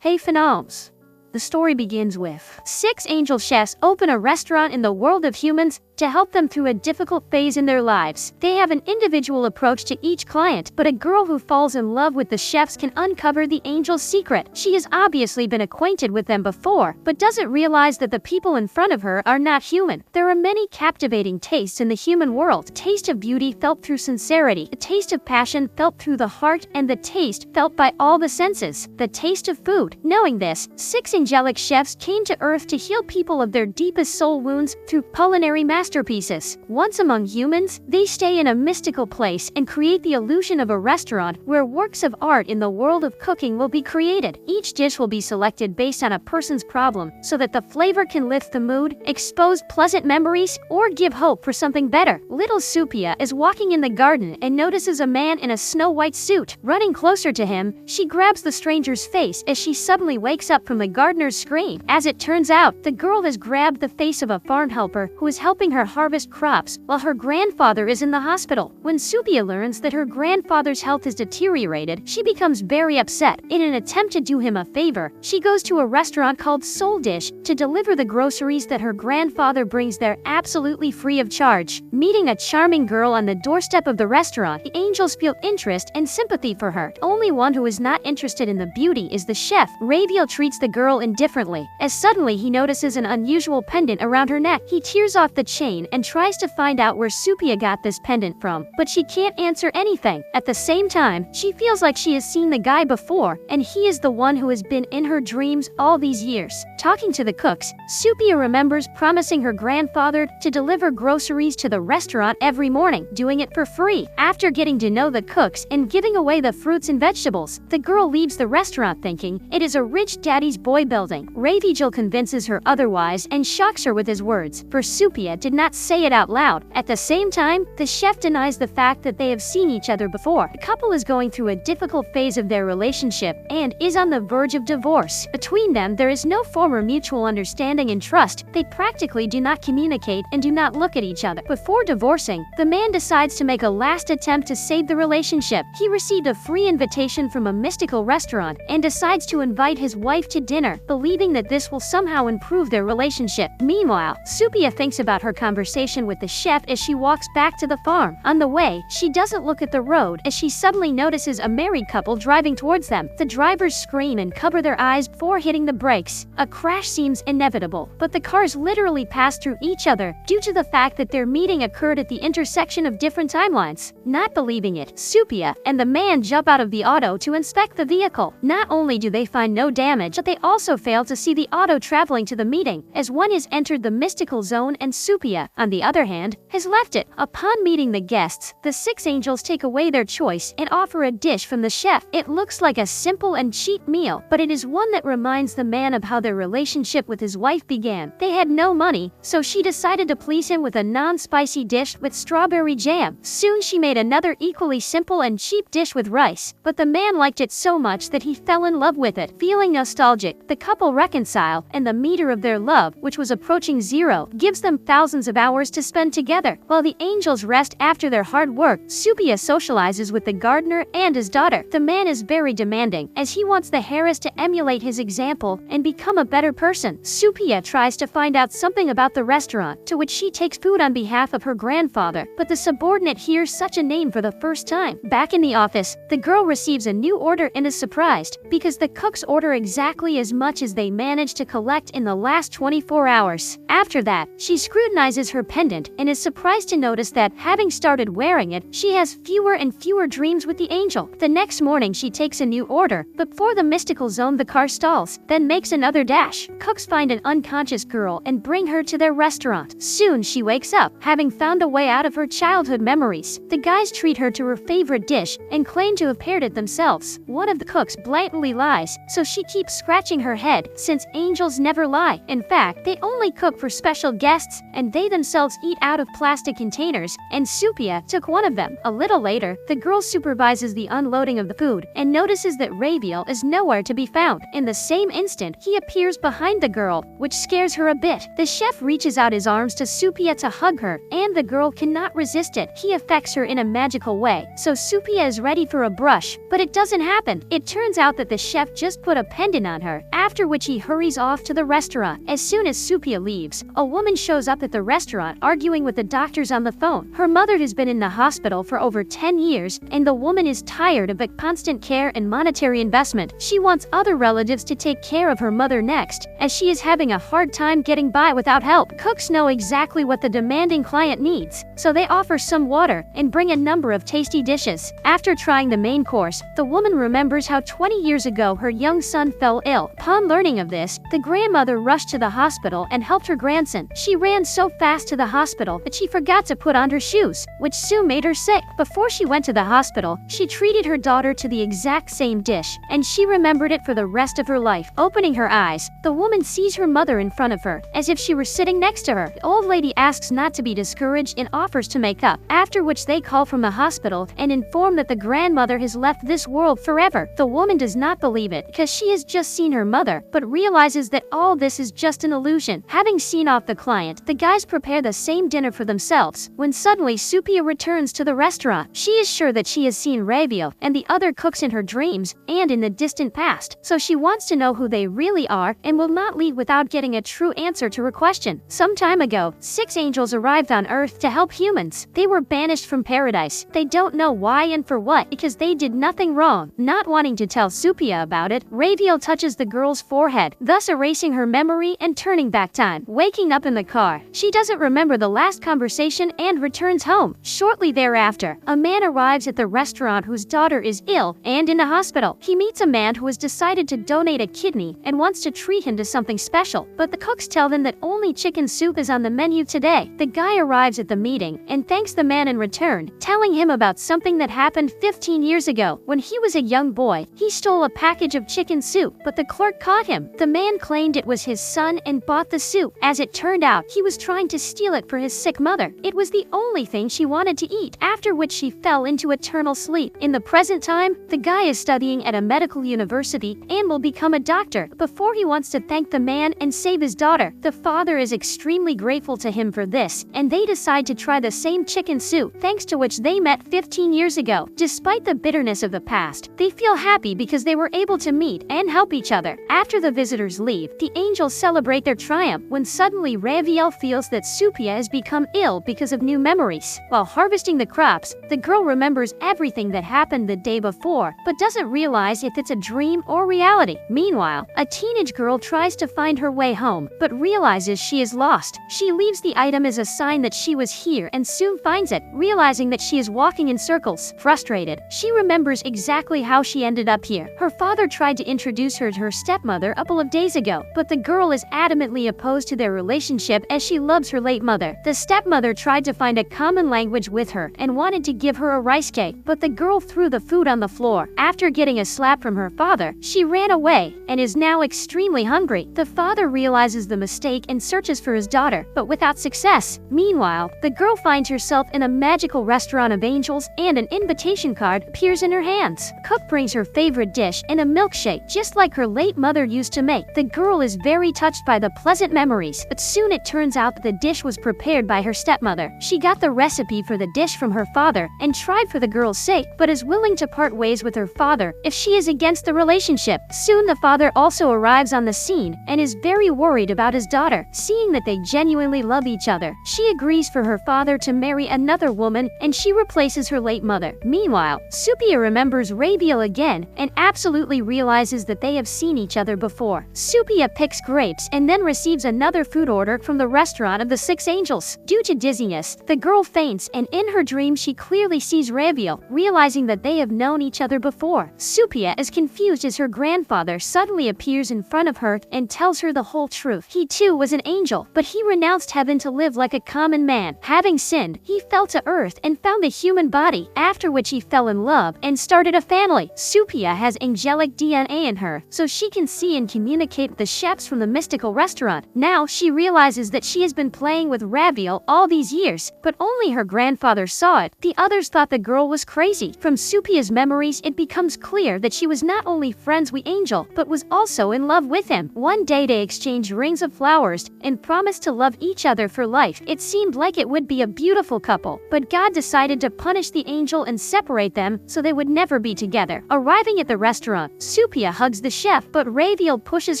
Hey Phenoms! The story begins with 6 angel chefs open a restaurant in the world of humans to help them through a difficult phase in their lives. They have an individual approach to each client, but a girl who falls in love with the chefs can uncover the angel's secret. She has obviously been acquainted with them before, but doesn't realize that the people in front of her are not human. There are many captivating tastes in the human world. Taste of beauty felt through sincerity, the taste of passion felt through the heart, and the taste felt by all the senses. The taste of food. Knowing this, 6 angelic chefs came to Earth to heal people of their deepest soul wounds through culinary masterpieces. Once among humans, they stay in a mystical place and create the illusion of a restaurant where works of art in the world of cooking will be created. Each dish will be selected based on a person's problem so that the flavor can lift the mood, expose pleasant memories, or give hope for something better. Little Supia is walking in the garden and notices a man in a snow-white suit. Running closer to him, she grabs the stranger's face as she suddenly wakes up from the gardener's scream. As it turns out, the girl has grabbed the face of a farm helper who is helping her harvest crops while her grandfather is in the hospital. When Supia learns that her grandfather's health is deteriorated, she becomes very upset. In an attempt to do him a favor, she goes to a restaurant called Soul Dish to deliver the groceries that her grandfather brings there absolutely free of charge. Meeting a charming girl on the doorstep of the restaurant, the angels feel interest and sympathy for her. Only one who is not interested in the beauty is the chef. Rabiel treats the girl indifferently, as suddenly he notices an unusual pendant around her neck. He tears off the chain and tries to find out where Supia got this pendant from, but she can't answer anything. At the same time, she feels like she has seen the guy before, and he is the one who has been in her dreams all these years. Talking to the cooks, Supia remembers promising her grandfather to deliver groceries to the restaurant every morning, doing it for free. After getting to know the cooks and giving away the fruits and vegetables, the girl leaves the restaurant thinking it is a rich daddy's boy building. Rabiel convinces her otherwise and shocks her with his words, for Supia did not say it out loud. At the same time, the chef denies the fact that they have seen each other before. The couple is going through a difficult phase of their relationship and is on the verge of divorce. Between them, there is no former mutual understanding and trust. They practically do not communicate and do not look at each other. Before divorcing, the man decides to make a last attempt to save the relationship. He received a free invitation from a mystical restaurant and decides to invite his wife to dinner, believing that this will somehow improve their relationship. Meanwhile, Supia thinks about her conversation with the chef as she walks back to the farm. On the way, she doesn't look at the road as she suddenly notices a married couple driving towards them. The drivers scream and cover their eyes before hitting the brakes. A crash seems inevitable, but the cars literally pass through each other due to the fact that their meeting occurred at the intersection of different timelines. Not believing it, Supia and the man jump out of the auto to inspect the vehicle. Not only do they find no damage, but they also fail to see the auto traveling to the meeting, as one has entered the mystical zone and Supia, on the other hand, has left it. Upon meeting the guests, the 6 angels take away their choice and offer a dish from the chef. It looks like a simple and cheap meal, but it is one that reminds the man of how their relationship with his wife began. They had no money, so she decided to please him with a non-spicy dish with strawberry jam. Soon she made another equally simple and cheap dish with rice, but the man liked it so much that he fell in love with it. Feeling nostalgic, the couple reconcile, and the meter of their love, which was approaching 0, gives them thousands of hours to spend together. While the angels rest after their hard work, Supia socializes with the gardener and his daughter. The man is very demanding, as he wants the heiress to emulate his example and become a better person. Supia tries to find out something about the restaurant, to which she takes food on behalf of her grandfather, but the subordinate hears such a name for the first time. Back in the office, the girl receives a new order and is surprised, because the cooks order exactly as much as they managed to collect in the last 24 hours. After that, she scrutinizes her pendant and is surprised to notice that, having started wearing it, she has fewer and fewer dreams with the angel. The next morning she takes a new order, but before the mystical zone the car stalls, then makes another dash. Cooks find an unconscious girl and bring her to their restaurant. Soon she wakes up, having found a way out of her childhood memories. The guys treat her to her favorite dish and claim to have prepared it themselves. One of the cooks blatantly lies, so she keeps scratching her her head, since angels never lie. In fact, they only cook for special guests, and they themselves eat out of plastic containers, and Supia took one of them. A little later, the girl supervises the unloading of the food, and notices that Rabiel is nowhere to be found. In the same instant, he appears behind the girl, which scares her a bit. The chef reaches out his arms to Supia to hug her, and the girl cannot resist it. He affects her in a magical way, so Supia is ready for a brush, but it doesn't happen. It turns out that the chef just put a pendant on her, after which he hurries off to the restaurant. As soon as Supia leaves, a woman shows up at the restaurant arguing with the doctors on the phone. Her mother has been in the hospital for over 10 years, and the woman is tired of the constant care and monetary investment. She wants other relatives to take care of her mother next, as she is having a hard time getting by without help. Cooks know exactly what the demanding client needs, so they offer some water and bring a number of tasty dishes. After trying the main course, the woman remembers how 20 years ago her young son fell ill. Upon learning of this, the grandmother rushed to the hospital and helped her grandson. She ran so fast to the hospital that she forgot to put on her shoes, which soon made her sick. Before she went to the hospital, she treated her daughter to the exact same dish, and she remembered it for the rest of her life. Opening her eyes, the woman sees her mother in front of her, as if she were sitting next to her. The old lady asks not to be discouraged and offers to make up, after which they call from the hospital and inform that the grandmother has left this world forever. The woman does not believe it, because she has just seen her mother, but realizes that all this is just an illusion. Having seen off the client, the guys prepare the same dinner for themselves, when suddenly Supia returns to the restaurant. She is sure that she has seen Rabiel and the other cooks in her dreams and in the distant past, so she wants to know who they really are and will not leave without getting a true answer to her question. Some time ago, 6 angels arrived on Earth to help humans. They were banished from paradise. They don't know why and for what, because they did nothing wrong. Not wanting to tell Supia about it, Rabiel touches the girl's forehead, thus erasing her memory and turning back time. Waking up in the car, she doesn't remember the last conversation and returns home. Shortly thereafter, a man arrives at the restaurant whose daughter is ill and in a hospital. He meets a man who has decided to donate a kidney and wants to treat him to something special, but the cooks tell them that only chicken soup is on the menu today. The guy arrives at the meeting and thanks the man in return, telling him about something that happened 15 years ago. When he was a young boy, he stole a package of chicken soup, but the clerk caught him. The man claimed it was his son and bought the soup. As it turned out, he was trying to steal it for his sick mother. It was the only thing she wanted to eat, after which she fell into eternal sleep. In the present time, the guy is studying at a medical university and will become a doctor. Before he wants to thank the man and save his daughter, the father is extremely grateful to him for this, and they decide to try the same chicken soup, thanks to which they met 15 years ago. Despite the bitterness of the past, they feel happy because they were able to meet and help each other. After the visitors leave, the angels celebrate their triumph when suddenly Rabiel feels that Supia has become ill because of new memories. While harvesting the crops, the girl remembers everything that happened the day before, but doesn't realize if it's a dream or reality. Meanwhile, a teenage girl tries to find her way home, but realizes she is lost. She leaves the item as a sign that she was here and soon finds it, realizing that she is walking in circles. Frustrated, she remembers exactly how she ended up here. Her father tried to introduce her to her stepmother a couple of days ago, but the girl is adamantly opposed to their relationship as she loves her late mother. The stepmother tried to find a common language with her and wanted to give her a rice cake, but the girl threw the food on the floor. After getting a slap from her father, she ran away and is now extremely hungry. The father realizes the mistake and searches for his daughter, but without success. Meanwhile, the girl finds herself in a magical restaurant of angels and an invitation card appears in her hands. Cook brings her favorite dish and a milkshake, just like her late mother used to make. The girl is very touched by the pleasant memories, but soon it turns out that the dish was prepared by her stepmother. She got the recipe for the dish from her father and tried for the girl's sake, but is willing to part ways with her father if she is against the relationship. Soon the father also arrives on the scene and is very worried about his daughter. Seeing that they genuinely love each other, she agrees for her father to marry another woman and she replaces her late mother. Meanwhile, Supia remembers Rabiel again and absolutely realizes that they have seen each other before. Supia picks grapes and then receives another food order from the restaurant of the 6 angels. Due to dizziness, the girl faints and in her dream she clearly sees Rabiel, realizing that they have known each other before. Supia is confused as her grandfather suddenly appears in front of her and tells her the whole truth. He too was an angel, but he renounced heaven to live like a common man. Having sinned, he fell to earth and found the human body, after which he fell in love and started a family. Supia has angelic DNA in her, so she can see and communicate with the chefs from the mystical restaurant. Now she realizes that she has been playing with Rabiel all these years, but only her grandfather saw it. The others thought the girl was crazy. From Supia's memories, it becomes clear that she was not only friends with Angel, but was also in love with him. One day they exchanged rings of flowers and promised to love each other for life. It seemed like it would be a beautiful couple, but God decided to punish the angel and separate them so they would never be together. Arriving at the restaurant, Supia hugs the chef, but Rabiel pushes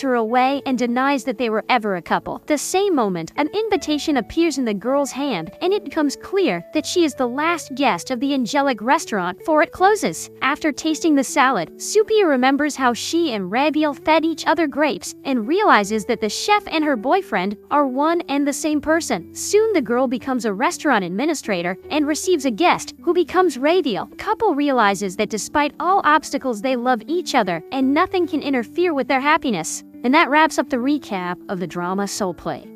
her away and denies that they were ever a couple. The same moment, an invitation appears in the girl's hand, and it becomes clear that she is the last guest of the angelic restaurant before it closes. After tasting the salad, Supia remembers how she and Rabiel fed each other grapes and realizes that the chef and her boyfriend are one and the same person. Soon the girl becomes a restaurant administrator and receives a guest who becomes Rabiel. Couple realizes that despite all obstacles they love each other and nothing can interfere with their happiness. And that wraps up the recap of the drama Soul Play.